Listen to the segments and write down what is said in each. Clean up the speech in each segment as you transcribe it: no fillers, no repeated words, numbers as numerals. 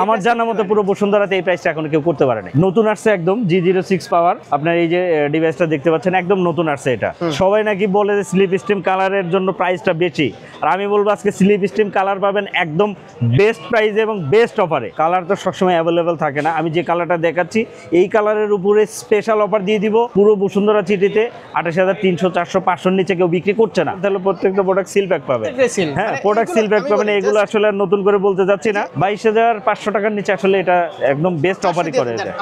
আমার জানা মতো পুরো বসুন্ধরাতে এই প্রাইসটা এখন কেউ করতে পারে না। নতুন আসছে একদম G06 পাওয়ার, আপনার এই যে ডিভাইসটা দেখতে পাচ্ছেন একদম নতুন আসছে এটা। সবাই নাকি বলে যে স্লিপ স্টিম কালারের জন্য প্রাইসটা বেশি, আর আমি বলবো আজকে স্লিপ স্টিম কালার পাবেন একদম বেস্ট প্রাইসে এবং বেস্ট অফারে। কালার তো সবসময় অ্যাভেলেবেল থাকে না, আমি যে কালারটা দেখাচ্ছি এই কালারের উপরে স্পেশাল অফার দিয়ে দিব। পুরো বসুন্ধরা সিটিতে 28,300, 400, 500 নিচে কেউ বিক্রি করছে না। তাহলে প্রত্যেকটা প্রোডাক্ট সিল প্যাক পাবেন। হ্যাঁ, প্রোডাক্ট সিল প্যাক পাবেন। এগুলো আসলে আর নতুন করে বলতে যাচ্ছি না। 22,500 টাকার নিচে আসলে এটা একদম বেস্ট অফারই করে দেয়।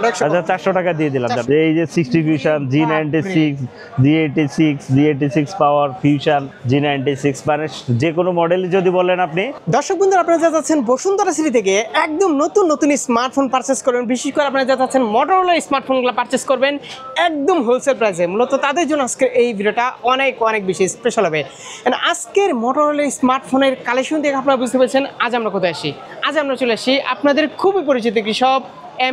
400 টাকা দিয়ে দিলাম। এই যে 60 ফিউশন, G96, G86 পাওয়ার ফিউশন, G96, মানে যে কোনো মডেলই যদি বলেন আপনি। দর্শক বন্ধুরা, আপনারা যা যাচ্ছেন বসুন্ধরা সিটি থেকে একদম নতুন নতুন স্মার্টফোন পারচেস করবেন, বিশেষ করে আপনারা যা যাচ্ছেন মোটরোলা স্মার্টফোনগুলো পারচেস করবেন একদম হোলসেল প্রাইসে। মূলত তাদের জন্য আজকের এই ভিডিওটা অনেক অনেক বেশি স্পেশাল হবে। আজকের মোটরোলা স্মার্টফোনের কালেকশন দেখে আপনারা বুঝতে পেরেছেন আজ আমরা কোথায় আসি। আজ আমরা চলে আসি আপনাদের খুবই পরিচিত একটি শপ,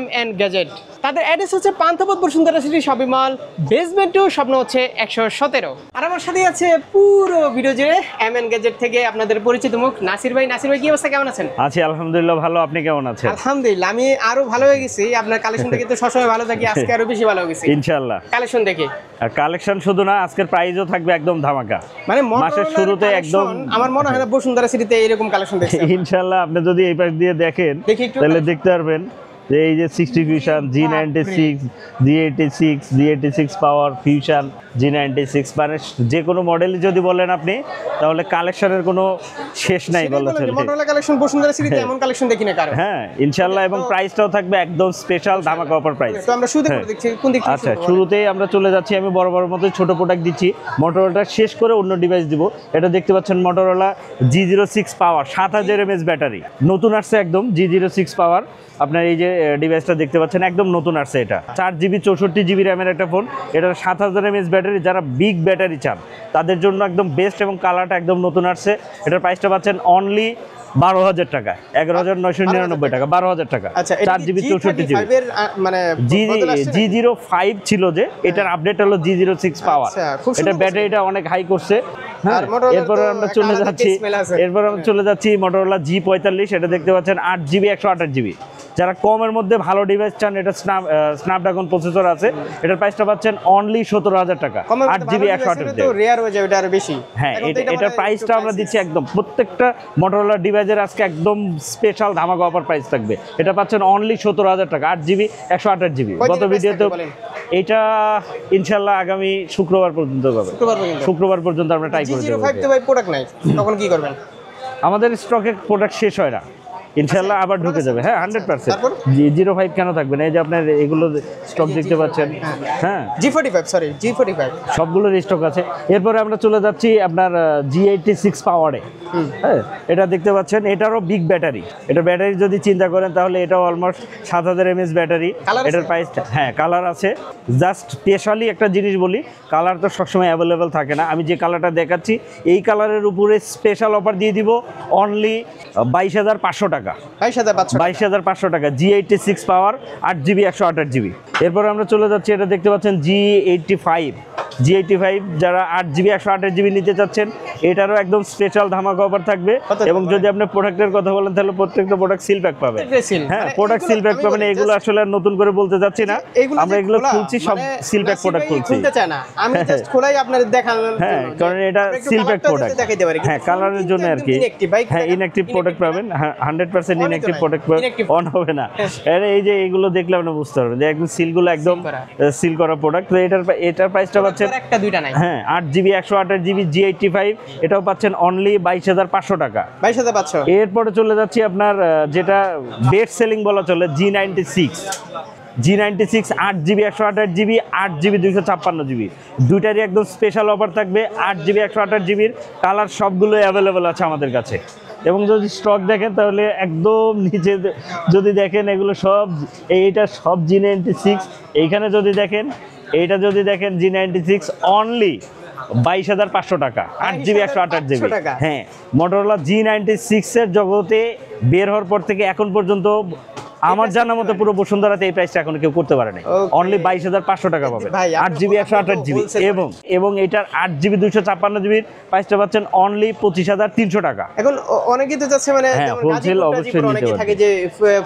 MN গ্যাজেট। তাদের অ্যাড্রেস হচ্ছে Panthapath Bashundhara city shopping mall, basement 2, স্বপ্ন হচ্ছে 117। আর আমার সাথে আছে পুরো ভিডিও জুড়ে MN গ্যাজেট থেকে আপনাদের পরিচিত মুখ নাসির ভাই। নাসির ভাই, কি অবস্থা, কেমন আছেন? আছি আলহামদুলিল্লাহ ভালো, আপনি কেমন আছেন? আলহামদুলিল্লাহ আমি আরো ভালো হয়ে গেছি। আপনার কালেকশন দেখে তো সবসময় ভালো থাকি, আজকে আরো বেশি ভালো হয়ে গেছি ইনশাআল্লাহ কালেকশন দেখে। আর কালেকশন শুধু না, আজকের প্রাইসও থাকবে একদম ধামাকা। মানে মাসের শুরুতে একদম আমার মনে হয় না বসুন্ধরা সিটিতে এরকম কালেকশন দেখছি। ইনশাআল্লাহ আপনি যদি এই পাশ দিয়ে দেখেন তাহলে দেখতে পারবেন যে এই যে 60 ফিউশন, G96, G86 পাওয়ার ফিউশন, G96, মানে যে কোনো মডেলই যদি বলেন আপনি তাহলে কালেকশনের কোনো শেষ নাই বলা চলে। মোটরোলা কালেকশন বসুন্ধরা সিটিতে এমন কালেকশন দেখি না কারো। হ্যাঁ ইনশাআল্লাহ, এবং প্রাইসটাও থাকবে একদম স্পেশাল ধামাকা অফার প্রাইস। তো আমরা শুরুতে দেখছি কোন দিক থেকে। আচ্ছা, শুরুতেই আমরা চলে যাচ্ছি, আমি বড় মতো ছোট প্রোডাক্ট দিচ্ছি। মোটরোলাটা শেষ করে অন্য ডিভাইস দিব। এটা দেখতে পাচ্ছেন মোটরোলা G06 পাওয়ার, 7000 mAh ব্যাটারি। নতুন আসছে একদম G06 পাওয়ার, আপনার এই যে ডিভাইসটা দেখতে পাচ্ছেন একদম নতুন আসছে এটা। 4GB 64GB র্যামের একটা ফোন। এটার 7000 mAh ব্যাটারি। যারা বিগ ব্যাটারি চান তাদের জন্য একদম বেস্ট, এবং কালারটা একদম নতুন আসছে। এটার প্রাইসটা পাচ্ছেন অনলি 12,000 টাকা, 11,999 টাকা, 12,000 টাকা। 4GB 64GB মানে G05 ছিল যে, এটার আপডেট হলো G06 পাওয়ার। এটা ব্যাটারিটা অনেক হাই করছে। হ্যাঁ, এরপরে আমরা চলে যাচ্ছি মোটরোলা G45। এটা দেখতে পাচ্ছেন 8GB 128GB। যারা কমের মধ্যে ভালো ডিভাইস চান, এটা স্ন্যাপড্রাগন প্রসেসর আছে। এটার প্রাইসটা পাচ্ছেন অনলি 17,000 টাকা, 8GB 128GB। রেয়ার হয়ে যাবে, এটা আরো বেশি। হ্যাঁ, এটার প্রাইসটা আমরা দিচ্ছি একদম প্রত্যেকটা মোটরোলা ডিভাইসের আজকে একদম স্পেশাল ধামাকা অফার প্রাইস থাকবে। এটা পাচ্ছেন অনলি 17,000 টাকা, 8GB 128GB। গত ভিডিওতে এটা ইনশাআল্লাহ আগামী শুক্রবার পর্যন্ত হবে। শুক্রবার পর্যন্ত আমরা ট্রাই করে দেব। G05 তো ভাই প্রোডাক্ট নাই, তখন কি করবেন? আমাদের স্টকে প্রোডাক্ট শেষ হয় না, ইনশাআল্লাহ আবার ঢুকে যাবে। হ্যাঁ, 100%। G05 কেন থাকবে না? এই যে আপনার এগুলো স্টক দেখতে পাচ্ছেন। হ্যাঁ, G45 সবগুলোর স্টক আছে। এরপরে আমরা চলে যাচ্ছি আপনার G86 পাওয়ারে। হ্যাঁ, এটা দেখতে পাচ্ছেন, এটারও বিগ ব্যাটারি। এটা ব্যাটারি যদি চিন্তা করেন তাহলে এটাও অলমোস্ট 7000 mAh ব্যাটারি। এটার প্রাইসটা, হ্যাঁ কালার আছে। জাস্ট স্পেশালি একটা জিনিস বলি, কালার তো সবসময় অ্যাভেলেবেল থাকে না। আমি যে কালারটা দেখাচ্ছি এই কালারের উপরে স্পেশাল অফার দিয়ে দিব অনলি 22,500 টাকা, 22,500 টাকা। G86 পাওয়ার, 8GB 128GB। এরপরে আমরা চলে যাচ্ছি, এটা দেখতে পাচ্ছেন G85 যারা 8GB 128GB নিতে চাচ্ছেন, এটারও একদম স্পেশাল ধামাকা অফার থাকবে। এবং যদি আপনি প্রোডাক্টের কথা বলেন তাহলে প্রত্যেকটা প্রোডাক্ট সিল প্যাক পাবেন। হ্যাঁ, প্রোডাক্ট সিল প্যাক পাবেন। এগুলো আসলে আর নতুন করে বলতে যাচ্ছি না, আমরা এগুলো খুলছি, সব সিল প্যাক প্রোডাক্ট খুলছি। আমি জাস্ট খোলাই আপনাদের দেখালাম। হ্যাঁ, কারণ এটা সিল প্যাক প্রোডাক্ট। হ্যাঁ, কালারের জন্য আর কি। হ্যাঁ, ইনঅ্যাক্টিভ প্রোডাক্ট পাবেন, 100% ইনঅ্যাক্টিভ প্রোডাক্ট অন হবে না। এই যে এগুলো দেখলে আপনি বুঝতে পারবেন যে একদম সিলগুলো একদম সিল করা প্রোডাক্ট। তো এটার প্রাইসটা পাচ্ছেন একটা দুইটা নাই। হ্যাঁ, 8GB 128GB G85, এটাও পাচ্ছেন অনলি 22,500 টাকা, 22,500। এরপরে চলে যাচ্ছি আপনার যেটা বেস্ট সেলিং বলা চলে, G96 8GB 128GB, 8GB 256GB। দুইটারই একদম স্পেশাল অফার থাকবে। 8GB 128GBর কালার সবগুলো অ্যাভেলেবেল আছে আমাদের কাছে। এবং যদি স্টক দেখেন তাহলে একদম নিচে যদি দেখেন এগুলো সব, এইটা সব G96। এইখানে যদি দেখেন, এইটা যদি দেখেন G96 অনলি 22,500 টাকা, 8GB 128GB। হ্যাঁ, মোটরোলা G96 এর জগতে বের হওয়ার পর থেকে এখন পর্যন্ত আমার জানা মতো পুরো বসুন্ধরাতে এই প্রাইসটা এখন কেউ করতে পারে নাই। অনলি 22,500 টাকা পাবেন, ভাই, 8GB 128GB এবং এটার 8GB 256GB প্রাইসটা পাচ্ছেন অনলি 25,300 টাকা। এখন অনেকেই তো যাচ্ছে মানে হ্যাঁ, যেমন wholesale গাজীপুর, অবশ্যই গাজীপুর নিতে অনেকেই পারবে। থাকে যে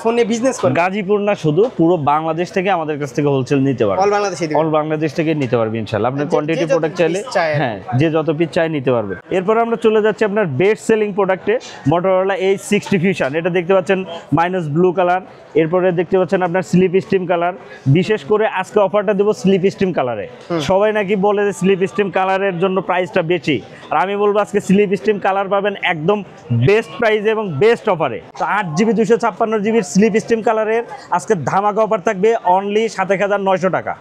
ফোনে বিজনেস করে, গাজীপুর না শুধু, পুরো বাংলাদেশ থেকে আমাদের কাছ থেকে হোলসেল নিতে পারবে, অল বাংলাদেশে দিবেন। অল বাংলাদেশ থেকে নিতে পারবে ইনশাআল্লাহ। আপনার যে কোয়ান্টিটি যত প্রোডাক্ট চাইলে piece চায় আর কি। হ্যাঁ, যে যত পিস চাই নিতে পারবে। এরপর আমরা চলে যাচ্ছি আপনার বেস্ট সেলিং প্রোডাক্টে, Motorola H60 Fusion। এটা দেখতে পাচ্ছেন মাইনাস ব্লু কালার, এরপরে দেখতে পাচ্ছেন আপনার স্লিপ স্টিম কালার। বিশেষ করে আজকে অফারটা দেবো স্লিপ স্টিম কালারে। সবাই নাকি বলে যে স্লিপ স্টিম কালারের জন্য প্রাইসটা বেশি, আর আমি বলবো আজকে স্লিপ স্টিম কালার পাবেন একদম বেস্ট প্রাইসে এবং বেস্ট অফারে। তো 8GB 256GB স্লিপ স্টিম কালারের আজকে ধামাকা অফার থাকবে অনলি 27,900 টাকা।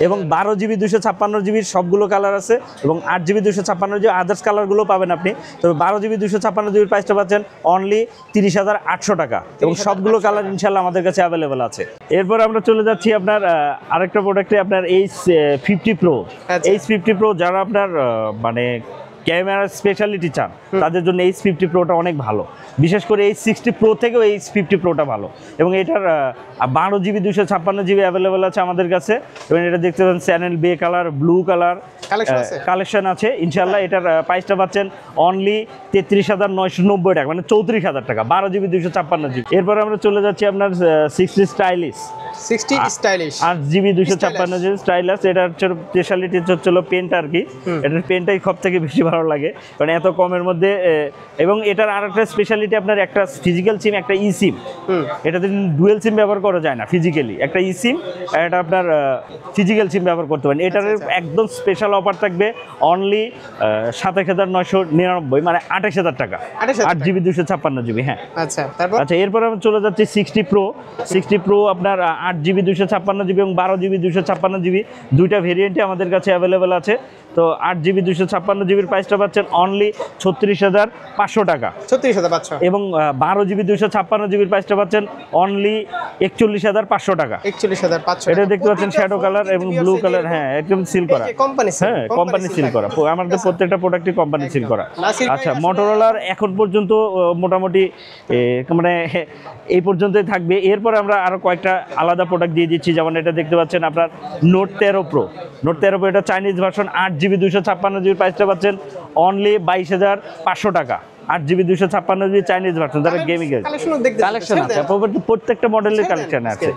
এবং 12GB 256GB সবগুলো কালার আছে, এবং 8GB 256GB আদার্স কালারগুলো পাবেন আপনি। তবে 12GB 256GB প্রাইসটা পাচ্ছেন অনলি 30,800 টাকা, এবং সবগুলো কালার ইনশাল্লাহ আমাদের কাছে অ্যাভেলেবেল আছে। এরপর আমরা চলে যাচ্ছি আপনার আরেকটা প্রোডাক্টে, আপনার H50 Pro। আচ্ছা। H50 Pro যারা আপনার মানে ক্যামেরার স্পেশালিটি চান তাদের জন্য H50 Proটা অনেক ভালো। বিশেষ করে H60 Pro থেকেও H50 Proটা ভালো, এবং এটার 12GB 256GB অ্যাভেলেবেল আছে আমাদের কাছে। এবং এটা দেখতে পাচ্ছেন চ্যানেল বে কালার, ব্লু কালার কালেকশন আছে ইনশাল্লাহ। এটার প্রাইসটা পাচ্ছেন অনলি 33,990 টাকা, মানে 34,000 টাকা, 12GB 256GB। এরপর আমরা চলে যাচ্ছি আপনার 60 stylish 60 stylish 8GB 256GB stylus. এটা হচ্ছে স্পেশালিটি হচ্ছিল পেনটা আর কি। এটার পেনটাই সব থেকে বেশি ভালো লাগে, কারণ এত কমের মধ্যে। এবং এটার আর একটা স্পেশালিটি, আপনার একটা ফিজিক্যাল সিম, একটা ই সিম। এটাতে ডুয়েল সিম ব্যবহার করা যায় না, ফিজিক্যালি একটা ই সিম, এটা আপনার ফিজিক্যাল সিম ব্যবহার করতে পারেন। এটার একদম স্পেশাল অফার থাকবে অনলি 27,999, মানে 28,000 টাকা, 8GB 256GB। হ্যাঁ, আচ্ছা। তারপর আচ্ছা, এরপর আমরা চলে যাচ্ছি 60 Pro আপনার 8GB 256GB এবং 12GB 256GB দুইটা ভেরিয়েন্টে আমাদের কাছে অ্যাভেলেবেল আছে। তো 8GB 256GB প্রাইসটা পাচ্ছেন অনলি 36,500 টাকা, 36,500। এবং 12GB 256GB প্রাইসটা পাচ্ছেন অনলি 41,500 টাকা। 41,500। এটা দেখতে পাচ্ছেন শ্যাডো কালার এবং ব্লু কালার। হ্যাঁ, একদম সিল করা, কোম্পানি হ্যাঁ কোম্পানি সিল করা। আমাদের প্রত্যেকটা প্রোডাক্টই কোম্পানি সিল করা। আচ্ছা, মোটরোলার এখন পর্যন্ত মোটামুটি মানে এই পর্যন্তই থাকবে। এরপর আমরা আরো কয়েকটা আলাদা প্রোডাক্ট দিয়ে দিচ্ছি, যেমন এটা দেখতে পাচ্ছেন আপনার নোট 13 Pro। নোট 13 Pro এটা চাইনিজ ভার্সন, 8GB 256GB প্রাইসটা পাচ্ছেন অনলি 22,500 টাকা। 8GB 256GB চাইনিজ ভার্সন, যারা গেমিং কালেকশন আছে, প্রত্যেকটা মডেলের কালেকশন আছে।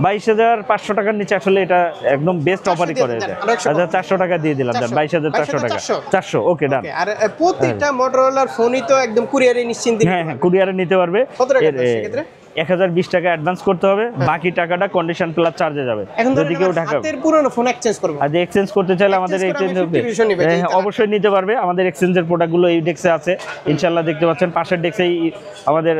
22,500 টাকার নিচে আসলে এটা একদম বেস্ট অফারই করে যায়। আচ্ছা, 400 টাকা দিয়ে দিলাম, 22,400 টাকা, 400। ওকে, ডান। আর প্রত্যেকটা মোটরোলার ফোনই তো একদম কুরিয়ারে নিশ্চিন্তে। হ্যাঁ, কুরিয়ারে নিতে পারবে। কত টাকা সেক্ষেত্রে? 1020 টাকা অ্যাডভান্স করতে হবে, বাকি টাকাটা কন্ডিশন প্লাস চার্জে যাবে। যদি কেউ ঢাকা হাতের পুরনো ফোন এক্সচেঞ্জ করবে, আর এক্সচেঞ্জ করতে চাইলে আমাদের এক্সচেঞ্জ হবে, অবশ্যই নিতে পারবে। আমাদের এক্সচেঞ্জের প্রোডাক্টগুলো এই ডেস্কে আছে ইনশাল্লাহ। দেখতে পাচ্ছেন পাশের ডেস্কেই আমাদের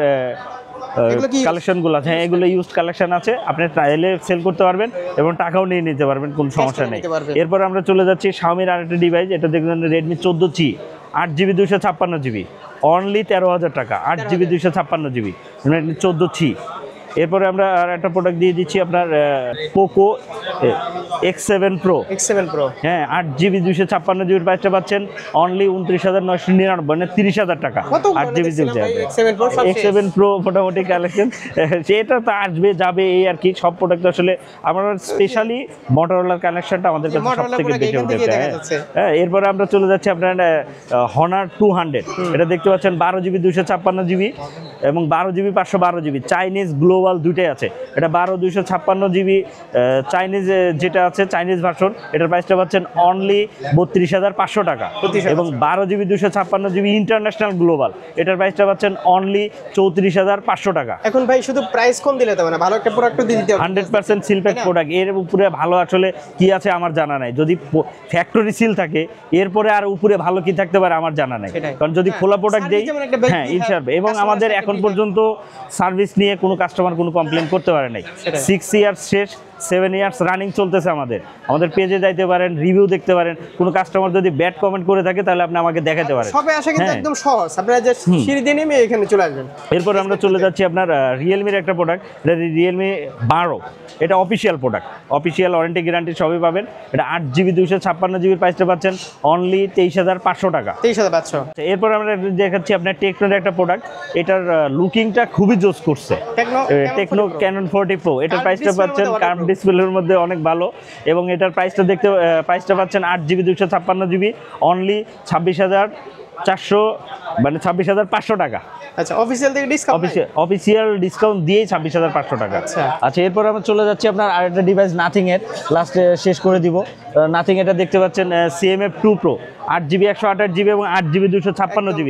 কালেকশনগুলো আছে। হ্যাঁ, এগুলো ইউজড কালেকশন আছে, আপনি চাইলে সেল করতে পারবেন এবং টাকাও নিয়ে নিতে পারবেন, কোনো সমস্যা নেই। এরপর আমরা চলে যাচ্ছি Xiaomi এর আরেকটা ডিভাইস, এটা দেখবেন Redmi 14C 8GB 256GB only 13,000 টাকা, 8GB 256GB 14C। এরপরে আমরা আর একটা প্রোডাক্ট দিয়ে দিচ্ছি আপনার পোকো X7 Pro। হ্যাঁ, 8GB 256GB প্রাইসটা পাচ্ছেন অনলি 29,999, মানে 30,000 টাকা, 8GB X7 Pro মোটামুটি কালেকশন। সেটা তো আসবে যাবে এই আর কি। সব প্রোডাক্ট আসলে আমরা স্পেশালি মোটরোলার কালেকশনটা আমাদের কাছে সবথেকে বেশি উঠেছে। হ্যাঁ, এরপরে আমরা চলে যাচ্ছি আপনার Honor 200। এটা দেখতে পাচ্ছেন 12GB 256GB এবং 12GB 512GB চাইনিজ গ্লোবাল দুইটাই আছে। এটা 12 256GB চাইনিজ যেটা আছে চাইনিজ ভার্সন, এটার প্রাইসটা পাচ্ছেন অনলি 32,500 টাকা, এবং 12GB 256GB ইন্টারন্যাশনাল গ্লোবাল এটার প্রাইসটা পাচ্ছেন অনলি 34,500 টাকা। এখন ভাই শুধু প্রাইস কম দিলে তো না, ভালো একটা প্রোডাক্ট দিয়ে দিতে হবে। 100% সিল প্যাক প্রোডাক্ট, এর উপরে ভালো আসলে কি আছে আমার জানা নাই। যদি ফ্যাক্টরি সিল থাকে এরপরে আর উপরে ভালো কি থাকতে পারে আমার জানা নাই, কারণ যদি খোলা প্রোডাক্ট দেই হ্যাঁ ইনশাআল্লাহ। এবং আমাদের এখন পর্যন্ত সার্ভিস নিয়ে কোনো কাস্টমার কোনো কমপ্লেন করতে পারে নাই। 6 ইয়ার্স শেষ, 7 ইয়ার্স রানিং চলতেছে আমাদের পেজে যাইতে পারেন, রিভিউ দেখতে পারেন। কোনো কাস্টমার যদি ব্যাড কমেন্ট করে থাকে তাহলে আপনি আমাকে দেখাতে পারেন। সবে আসা কিন্তু হ্যাঁ। একদম সহজ, আপনারা যে সিঁড়ি দিয়ে নেমে এখানে চলে আসবেন। এরপর আমরা চলে যাচ্ছি আপনার রিয়েলমির একটা প্রোডাক্ট, এটা রিয়েলমি 12। এটা official product, official warranty guarantee সবই পাবেন। এটা 8GB 256GB প্রাইসটা পাচ্ছেন অনলি 23,500 টাকা। 23,500। এরপর আমরা দেখাচ্ছি আপনার টেকনোর একটা প্রোডাক্ট, এটার লুকিংটা খুবই জোস করছে। টেকনো ক্যানন 40 প্রো, এটার প্রাইসটা পাচ্ছেন কার্ভ ডিসপ্লের মধ্যে অনেক ভালো, এবং এটার প্রাইসটা প্রাইসটা পাচ্ছেন 8GB 256GB অনলি 26,400 মানে 26,500 টাকা। আচ্ছা, অফিসিয়াল থেকে ডিসকাউন্ট? অফিসিয়াল ডিসকাউন্ট দিয়েই 26,500 টাকা। আচ্ছা, এরপর আমরা চলে যাচ্ছি আপনার আরেকটা ডিভাইস নাথিং এর, লাস্টে শেষ করে দিব। নাথিং এটা দেখতে পাচ্ছেন CMF 2 Pro 8GB 128GB এবং 8GB 256GB,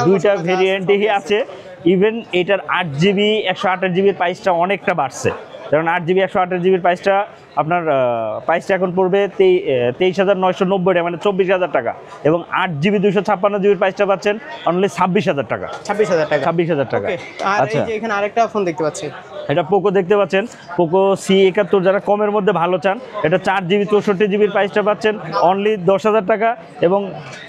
দুইটা ভেরিয়েন্টই আছে। ইভেন এটার 8GB 128GB প্রাইসটা অনেকটা বাড়ছে, কারণ 8GB 128GB প্রাইসটা আপনার প্রাইসটা এখন পড়বে 23,990 মানে 24,000 টাকা, এবং 8GB 256GB প্রাইসটা পাচ্ছেন অনলি 26,000 টাকা। 26,000 টাকা। আর এই যে এখানে আরেকটা ফোন দেখতে পাচ্ছি, এটা পোকো দেখতে পাচ্ছেন, পোকো C71, যারা কমের মধ্যে ভালো চান। এটা 4GB 64GB প্রাইসটা পাচ্ছেন অনলি 10,000 টাকা, এবং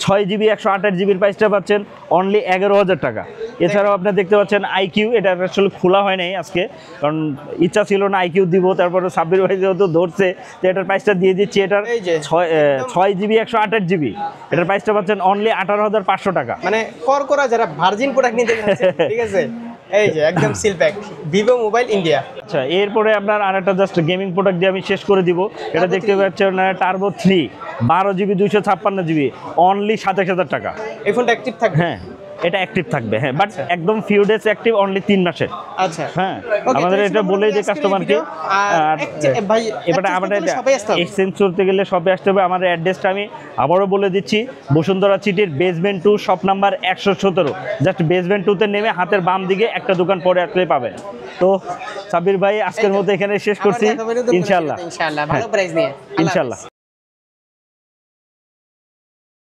6GB 128GB প্রাইসটা পাচ্ছেন অনলি 11,000 টাকা। এছাড়াও আপনি দেখতে পাচ্ছেন IQ, এটা আসলে খোলা হয় নাই আজকে, কারণ ইচ্ছা ছিল না IQ দিব, তারপরে সাব্বির ভাই যেহেতু ধরছে তো এটার প্রাইসটা দিয়ে দিচ্ছি। এটার 6GB 128GB, এটার প্রাইসটা পাচ্ছেন অনলি 18,500 টাকা। মানে করকরা যারা ভার্জিন প্রোডাক্ট নিতে যাচ্ছে, ঠিক আছে, এই যে একদম seal pack Vivo mobile India. আচ্ছা, এরপরে আপনার আরেকটা জাস্ট গেমিং প্রোডাক্ট দিয়ে আমি শেষ করে দিব। এটা দেখতে পাচ্ছেন টার্বো 3 12GB 256GB অনলি 27,000 টাকা। এই ফোনটা অ্যাক্টিভ থাকবে? হ্যাঁ, এটা অ্যাক্টিভ থাকবে, হ্যাঁ, বাট একদম ফিউ ডেজ অ্যাক্টিভ, অনলি 3 মাসের। আচ্ছা, হ্যাঁ, আমাদের এটা বলে যে কাস্টমারকে, আর ভাই এবারে আমাদের এক্সচেঞ্জ করতে গেলে শপে আসতে হবে। আমাদের অ্যাড্রেসটা আমি আবারও বলে দিচ্ছি, বসুন্ধরা সিটির basement 2 shop number 117, just basement 2তে নেমে হাতের বাম দিকে একটা দোকান পরে আসলেই পাবেন। তো সাব্বির ভাই, আজকের মতো এখানে শেষ করছি, ইনশাআল্লাহ ভালো প্রাইস নিয়ে, ইনশাআল্লাহ।